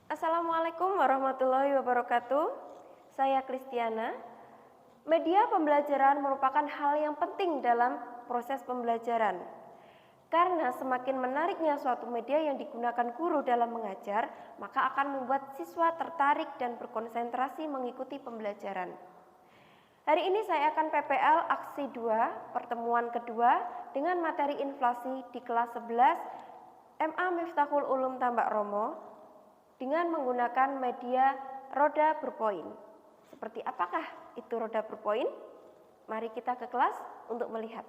Assalamualaikum warahmatullahi wabarakatuh. Saya Kristiana. Media pembelajaran merupakan hal yang penting dalam proses pembelajaran. Karena semakin menariknya suatu media yang digunakan guru dalam mengajar, maka akan membuat siswa tertarik dan berkonsentrasi mengikuti pembelajaran. Hari ini saya akan PPL Aksi 2, pertemuan kedua dengan materi inflasi di kelas 11 MA Miftahul Ulum Tambak Romo dengan menggunakan media roda berpoin. Seperti apakah itu roda berpoin? Mari kita ke kelas untuk melihat.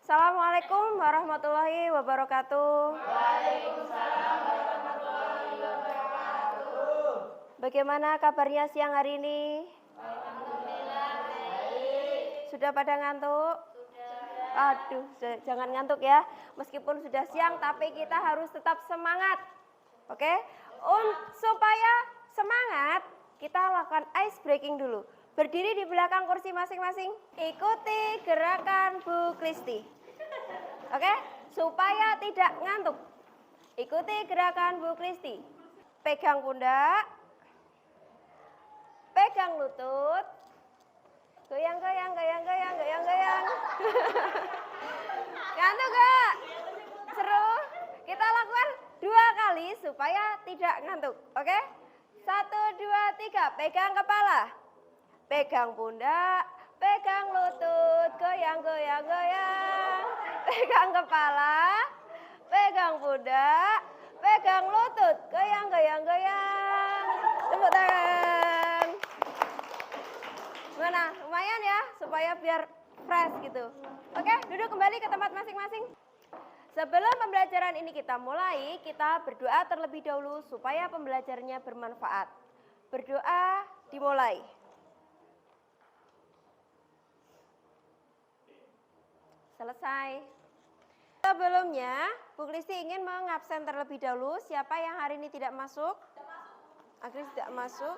Assalamualaikum warahmatullahi wabarakatuh. Waalaikumsalam warahmatullahi wabarakatuh. Bagaimana kabarnya siang hari ini? Alhamdulillah baik. Sudah pada ngantuk? Sudah. Aduh, jangan ngantuk ya. Meskipun sudah siang, tapi kita harus tetap semangat. Oke? Supaya semangat, kita lakukan ice breaking dulu. Berdiri di belakang kursi masing-masing. Ikuti gerakan Bu Kristi. Oke? Supaya tidak ngantuk. Ikuti gerakan Bu Kristi. Pegang pundak. Pegang lutut. Goyang, goyang, goyang, goyang, goyang, goyang. Ngantuk gak? Seru? Kita lakukan 2 kali supaya tidak ngantuk. Oke? 1, 2, 3. Pegang kepala. Pegang pundak. Pegang lutut. Goyang, goyang, goyang. Pegang kepala. Pegang pundak. Pegang lutut. Goyang, goyang, goyang. Tepuk tangan. Gimana? Lumayan ya, supaya biar fresh gitu. Oke, duduk kembali ke tempat masing-masing. Sebelum pembelajaran ini kita mulai, kita berdoa terlebih dahulu supaya pembelajarannya bermanfaat. Berdoa dimulai. Selesai. Sebelumnya, Bu Kristi ingin mengabsen terlebih dahulu. Siapa yang hari ini tidak masuk? Agris tidak masuk.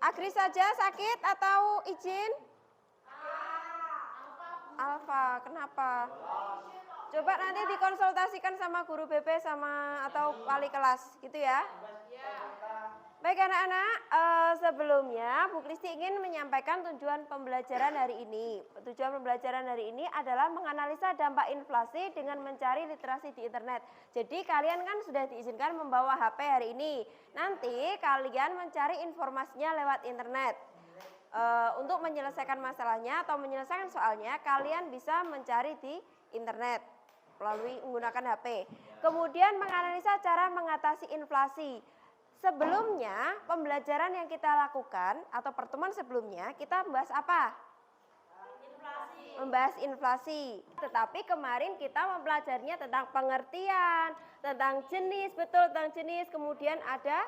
Agris saja sakit atau izin? Alfa, kenapa? Coba nanti dikonsultasikan sama guru BP sama atau wali kelas, gitu ya. Baik anak-anak, sebelumnya Bu Kristi ingin menyampaikan tujuan pembelajaran hari ini. Tujuan pembelajaran hari ini adalah menganalisa dampak inflasi dengan mencari literasi di internet. Jadi kalian kan sudah diizinkan membawa HP hari ini. Nanti kalian mencari informasinya lewat internet. Untuk menyelesaikan masalahnya atau menyelesaikan soalnya, kalian bisa mencari di internet melalui menggunakan HP. Kemudian menganalisa cara mengatasi inflasi. Sebelumnya, pembelajaran yang kita lakukan atau pertemuan sebelumnya, kita membahas apa? Inflasi. Membahas inflasi. Tetapi kemarin kita mempelajarinya tentang pengertian, tentang jenis, betul tentang jenis. Kemudian ada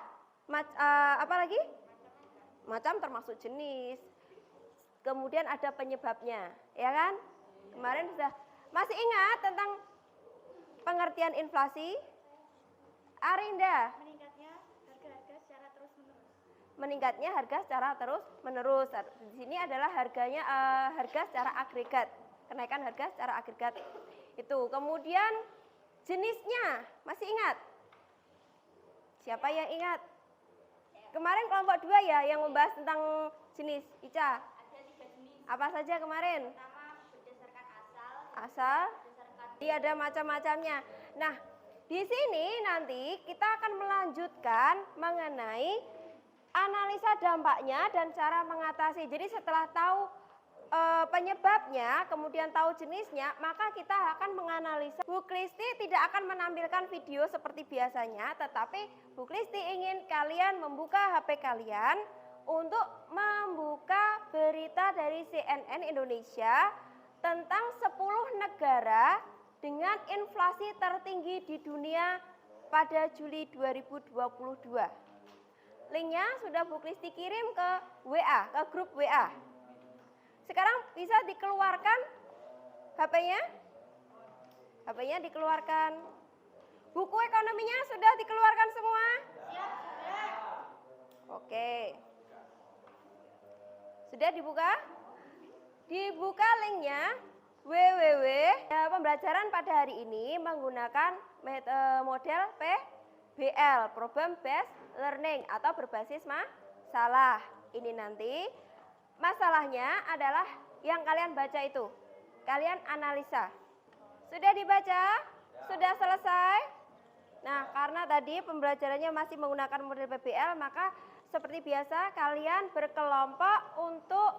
apa lagi? Macam termasuk jenis. Kemudian ada penyebabnya, ya kan? Kemarin sudah. Masih ingat tentang pengertian inflasi? Arinda? Meningkatnya harga secara terus menerus. Di sini adalah harga secara agregat, kenaikan harga secara agregat itu. Kemudian jenisnya masih ingat? Siapa yang ingat? Kemarin kelompok 2 ya yang membahas tentang jenis. Ica? Ada 3 jenis. Apa saja kemarin? Pertama berdasarkan Asal. berdasarkan Dia ada macam-macamnya. Nah, di sini nanti kita akan melanjutkan mengenai analisa dampaknya dan cara mengatasi. Jadi setelah tahu penyebabnya, kemudian tahu jenisnya, maka kita akan menganalisa. Bu Kristi tidak akan menampilkan video seperti biasanya, tetapi Bu Kristi ingin kalian membuka HP kalian untuk membuka berita dari CNN Indonesia tentang 10 negara dengan inflasi tertinggi di dunia pada Juli 2022. Linknya sudah Bu Kristi kirim ke WA, ke grup WA. Sekarang bisa dikeluarkan HP-nya? HP-nya dikeluarkan. Buku ekonominya sudah dikeluarkan semua? siap. Oke. Sudah dibuka? Dibuka linknya. www. Ya, pembelajaran pada hari ini menggunakan model PBL, Problem Based Learning atau berbasis masalah. Ini nanti masalahnya adalah yang kalian baca itu. Kalian analisa. Sudah dibaca? Sudah selesai? Nah, karena tadi pembelajarannya masih menggunakan model PBL, maka seperti biasa kalian berkelompok untuk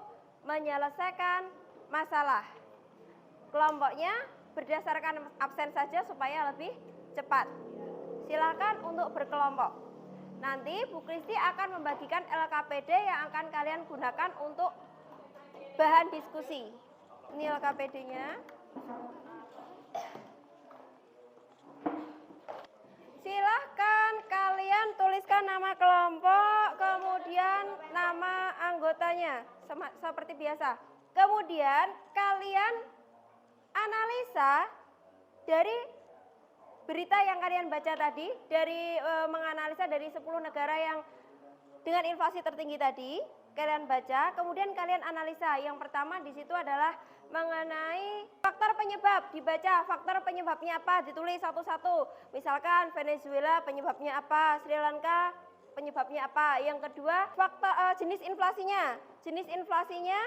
menyelesaikan masalah. Kelompoknya berdasarkan absen saja supaya lebih cepat. Silakan untuk berkelompok. Nanti Bu Kristi akan membagikan LKPD yang akan kalian gunakan untuk bahan diskusi. Ini LKPD-nya. Silahkan kalian tuliskan nama kelompok, kemudian nama anggotanya, seperti biasa. Kemudian kalian analisa dari berita yang kalian baca tadi, dari menganalisa dari 10 negara yang dengan inflasi tertinggi tadi, kalian baca, kemudian kalian analisa. Yang pertama di situ adalah mengenai faktor penyebab, dibaca faktor penyebabnya apa, ditulis satu-satu. Misalkan Venezuela penyebabnya apa, Sri Lanka penyebabnya apa. Yang kedua, faktor jenis inflasinya. Jenis inflasinya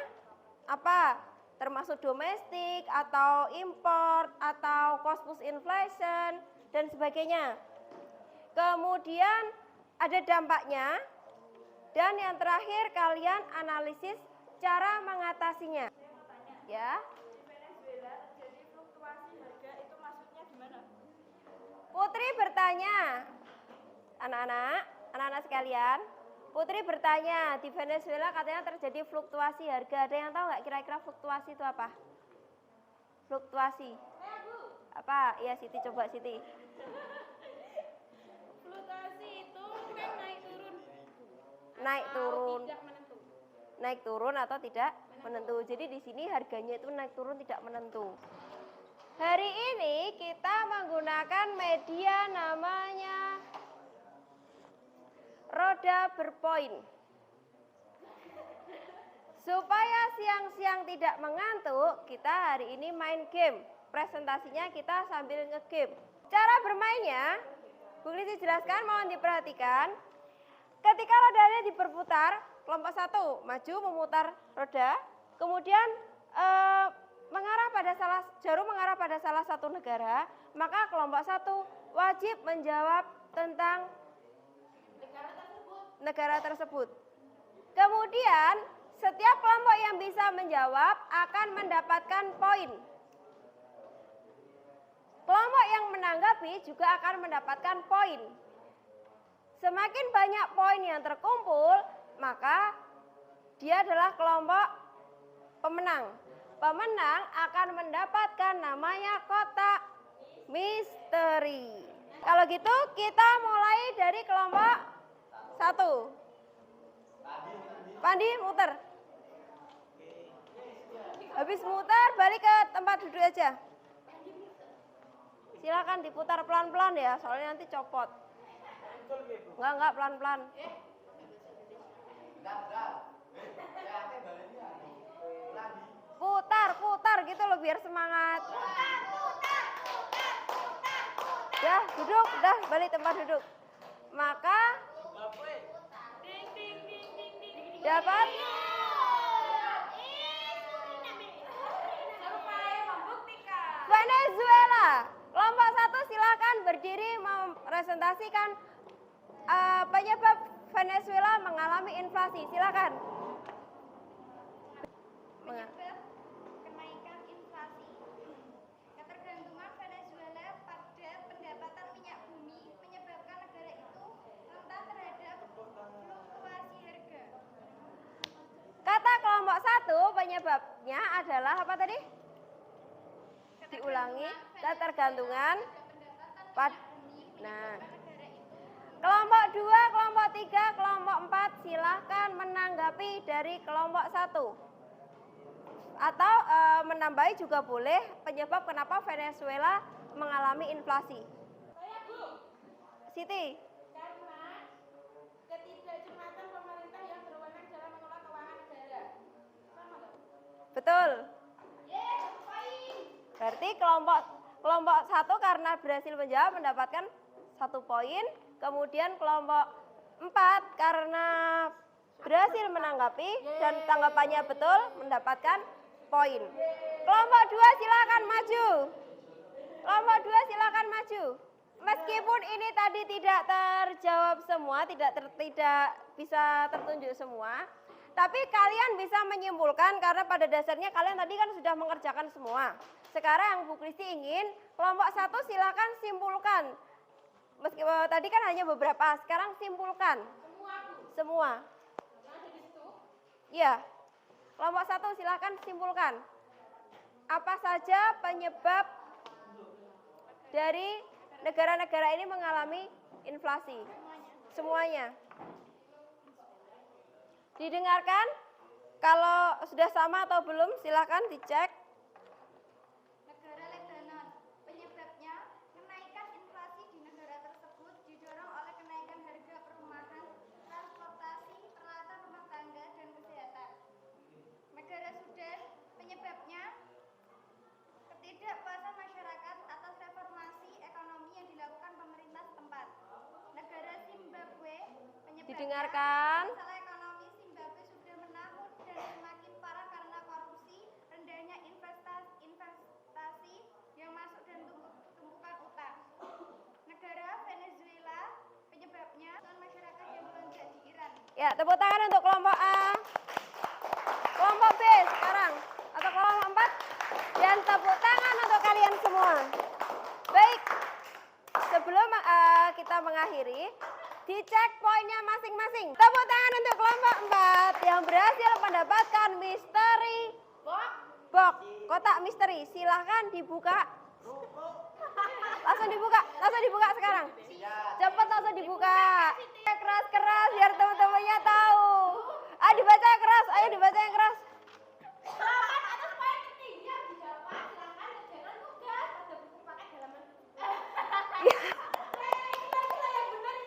apa? Termasuk domestik atau import atau cost push inflation dan sebagainya. Kemudian ada dampaknya. Dan yang terakhir kalian analisis cara mengatasinya. Ya. Venezuela terjadi fluktuasi harga, itu maksudnya gimana? Putri bertanya, anak-anak sekalian, Putri bertanya, di Venezuela katanya terjadi fluktuasi harga. Ada yang tahu nggak kira-kira fluktuasi itu apa? Fluktuasi. Apa? Ya Siti, coba Siti. Fluktuasi itu kan naik turun. Naik turun. Tidak menentu. Naik turun atau tidak menentu. Jadi di sini harganya itu naik turun tidak menentu. Hari ini kita menggunakan media namanya roda berpoin. Supaya siang-siang tidak mengantuk, kita hari ini main game. Presentasinya kita sambil nge-game. Cara bermainnya, Bu Kristi jelaskan, mohon diperhatikan. Ketika rodanya diperputar, kelompok 1 maju memutar roda, kemudian jarum mengarah pada salah satu negara, maka kelompok 1 wajib menjawab tentang negara tersebut. Kemudian setiap kelompok yang bisa menjawab akan mendapatkan poin. Kelompok yang menanggapi juga akan mendapatkan poin. Semakin banyak poin yang terkumpul, maka dia adalah kelompok pemenang. Pemenang akan mendapatkan namanya kotak misteri. Kalau gitu kita mulai dari kelompok 1. Pandi muter. Habis muter balik ke tempat duduk aja. Silakan diputar pelan-pelan ya, soalnya nanti copot. Enggak pelan-pelan. Putar gitu loh biar semangat. Dah, duduk, dah balik tempat duduk. Maka dapat Venezuela. Kelompok 1 silakan berdiri mempresentasikan penyebab Venezuela mengalami inflasi. Silakan. Penyebab kenaikan inflasi. Ketergantungan Venezuela pada pendapatan minyak bumi menyebabkan negara itu rentan terhadap fluktuasi harga. Kata kelompok 1 penyebabnya adalah apa tadi? Diulangi, ketergantungan Nah, kelompok 2, kelompok 3, kelompok 4 silahkan menanggapi dari kelompok 1. Atau menambahi juga boleh penyebab kenapa Venezuela mengalami inflasi. Saya Bu. Siti. Karena ketidakjematan pemerintah yang berwenang dalam mengelola keuangan negara. Sama nggak? Betul. Yeay, baik. Berarti kelompok 1 karena berhasil menjawab mendapatkan 1 poin. Kemudian kelompok 4 karena berhasil menanggapi dan tanggapannya betul mendapatkan poin. Kelompok 2 silakan maju. Kelompok 2 silakan maju. Meskipun ini tadi tidak terjawab semua, tidak bisa tertunjuk semua, tapi kalian bisa menyimpulkan karena pada dasarnya kalian tadi kan sudah mengerjakan semua. Sekarang yang Bu Kristi ingin kelompok 1 silakan simpulkan. Meskipun tadi kan hanya beberapa, sekarang simpulkan. Semua. Iya. Kelompok 1 silakan simpulkan. Apa saja penyebab dari negara-negara ini mengalami inflasi? Semuanya. Didengarkan? Kalau sudah sama atau belum silakan dicek. Negara Lebanon, penyebabnya kenaikan inflasi di negara tersebut didorong oleh kenaikan harga perumahan, transportasi, peralatan rumah tangga, dan kesehatan. Negara Sudan, penyebabnya ketidakpuasan masyarakat atas reformasi ekonomi yang dilakukan pemerintah setempat. Negara Zimbabwe, penyebabnya Didengarkan. masalah ekonomi Zimbabwe sudah menahun dan semakin parah karena korupsi, rendahnya investasi yang masuk dan tumpukan utang. Negara Venezuela, penyebabnya masyarakat yang melonjak di Iran. Ya, tepuk tangan untuk kelompok A. Kelompok B sekarang atau kelompok 4 dan tepuk tangan untuk kalian semua. Baik. Sebelum kita mengakhiri, dicek poinnya masing-masing. Tepuk tangan untuk kelompok 4 yang berhasil mendapatkan misteri box, kotak misteri. Silahkan dibuka. Langsung dibuka sekarang. Cepat langsung dibuka. Keras-keras biar teman-temannya tahu. Dibaca yang keras, ayo dibaca yang keras. Selamat atas poin ketiga didapat. Silakan jangan tugas ada buku pakai dalaman.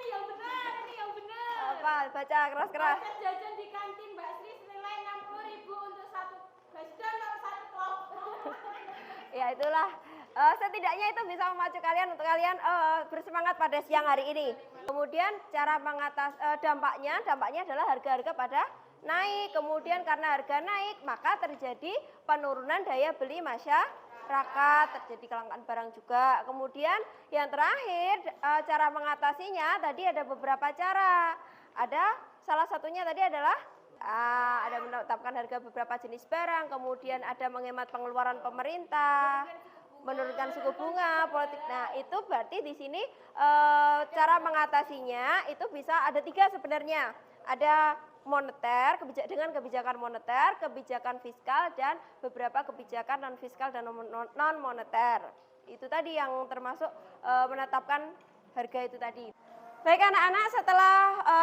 Yang benar. Apa? Baca keras-keras. Voucher jajan di kantin Mbak Sri senilai 60.000 untuk satu basdan atau satu kelompok. Ya itulah. Setidaknya itu bisa memacu kalian untuk kalian bersemangat pada siang hari ini. Kemudian cara dampaknya adalah harga-harga pada naik. Kemudian karena harga naik maka terjadi penurunan daya beli masyarakat, terjadi kelangkaan barang juga. Kemudian yang terakhir cara mengatasinya tadi ada beberapa cara. Salah satunya tadi adalah ada menetapkan harga beberapa jenis barang, kemudian ada menghemat pengeluaran pemerintah, menurunkan suku bunga, politik. Nah, itu berarti di sini cara mengatasinya itu bisa ada 3 sebenarnya. Ada moneter, dengan kebijakan moneter, kebijakan fiskal, dan beberapa kebijakan non fiskal dan non moneter. Itu tadi yang termasuk menetapkan harga itu tadi. Baik anak-anak, setelah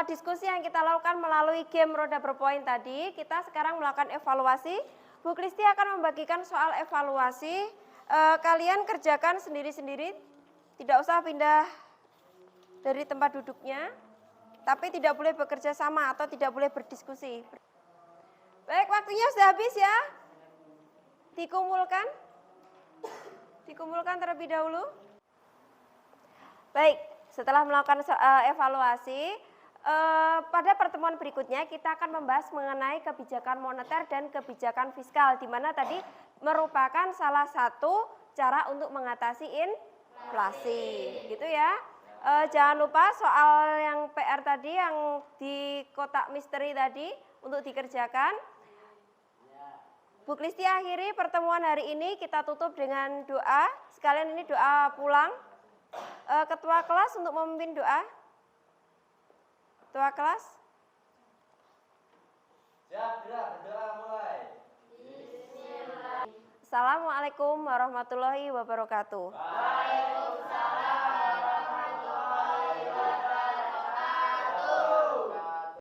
diskusi yang kita lakukan melalui game roda berpoin tadi, kita sekarang melakukan evaluasi. Bu Kristi akan membagikan soal evaluasi. Kalian kerjakan sendiri-sendiri, tidak usah pindah dari tempat duduknya, tapi tidak boleh bekerja sama atau tidak boleh berdiskusi. Baik, waktunya sudah habis ya. Dikumpulkan terlebih dahulu. Baik, setelah melakukan evaluasi, pada pertemuan berikutnya kita akan membahas mengenai kebijakan moneter dan kebijakan fiskal, di mana tadi merupakan salah satu cara untuk mengatasi inflasi, gitu ya. Jangan lupa soal yang PR tadi yang di kotak misteri tadi untuk dikerjakan. Bu Kristi akhiri pertemuan hari ini, kita tutup dengan doa. Sekalian ini doa pulang. Ketua kelas untuk memimpin doa. Ketua kelas. Siap, gerak, berdoa mulai. Assalamualaikum warahmatullahi wabarakatuh.